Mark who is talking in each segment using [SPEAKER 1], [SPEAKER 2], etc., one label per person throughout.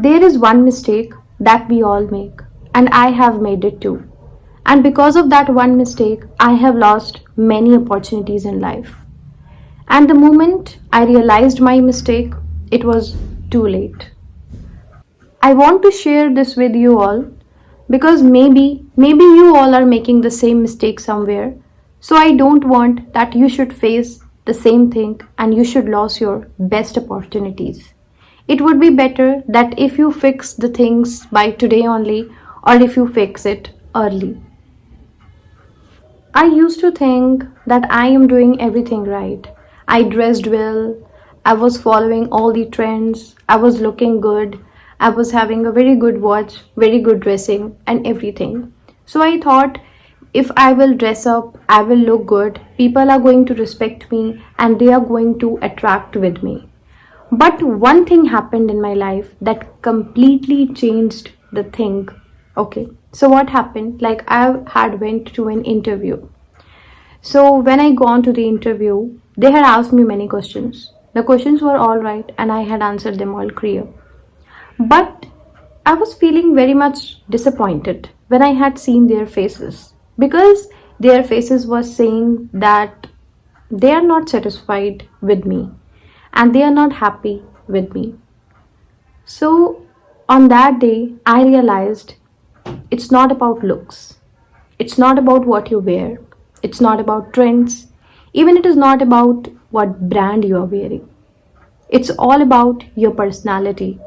[SPEAKER 1] There is one mistake that we all make, and I have made it too. And because of that one mistake, I have lost many opportunities in life. And the moment I realized my mistake, it was too late. I want to share this with you all because maybe you all are making the same mistake somewhere. So I don't want that you should face the same thing and you should lose your best opportunities. It would be better that if you fix the things by today only or if you fix it early. I used to think that I am doing everything right. I dressed well, I was following all the trends, I was looking good, I was having a very good watch, very good dressing, and everything. So I thought if I will dress up, I will look good, people are going to respect me and they are going to attract with me. But one thing happened in my life that completely changed the thing. Okay, so what happened? Like I had went to an interview. So when I gone to the interview, they had asked me many questions. The questions were all right and I had answered them all clear. But I was feeling very much disappointed when I had seen their faces because their faces were saying that they are not satisfied with me and they are not happy with me. So on that day, I realized it's not about looks. It's not about what you wear. It's not about trends. Even it is not about what brand you are wearing. It's all about your personality.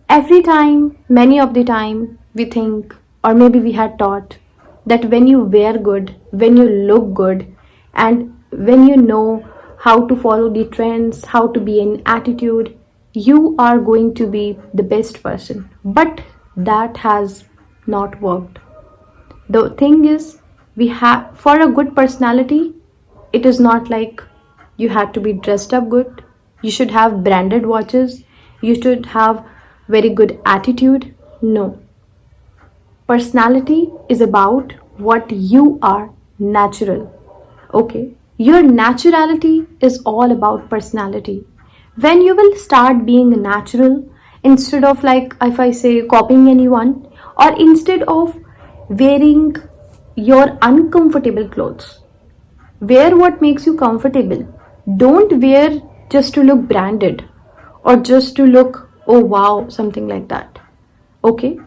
[SPEAKER 1] Every time, many of the time, we think, or maybe we had taught, that when you wear good, when you look good, and when you know how to follow the trends, how to be in attitude, you are going to be the best person. But that has not worked. The thing is, we have for a good personality, it is not like you have to be dressed up good. You should have branded watches. You should have very good attitude. No. Personality is about what you are natural. Okay. Your naturality is all about personality. When you will start being natural instead of like if I say copying anyone or instead of wearing your uncomfortable clothes. Wear what makes you comfortable. Don't wear just to look branded or just to look, oh wow, something like that. Okay?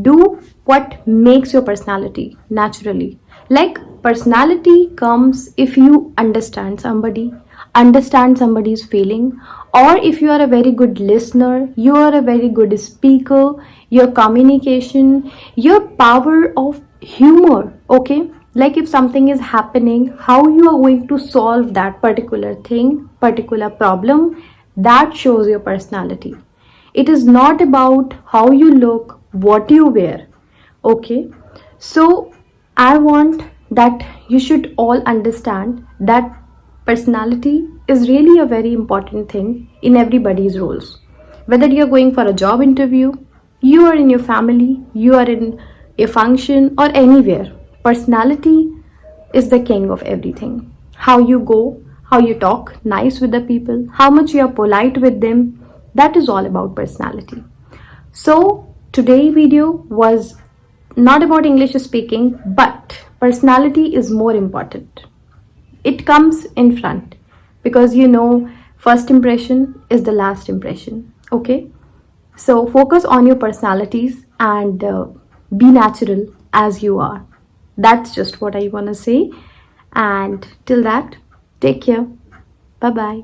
[SPEAKER 1] Do what makes your personality naturally. Like personality comes if you understand somebody's feeling, or if you are a very good listener, you are a very good speaker, your communication, your power of humor. Okay, like if something is happening, how you are going to solve that particular thing, particular problem, that shows your personality. It is not about how you look, what you wear. Okay, so I want that you should all understand that personality is really a very important thing in everybody's roles. Whether you're going for a job interview, you are in your family, you are in a function, or anywhere, personality is the king of everything. How you go, how you talk nice with the people, how much you are polite with them, that is all about personality. So today video was not about English speaking, but personality is more important. It comes in front because first impression is the last impression. Okay, so focus on your personalities and be natural as you are. That's just what I want to say. And till that, take care. Bye bye.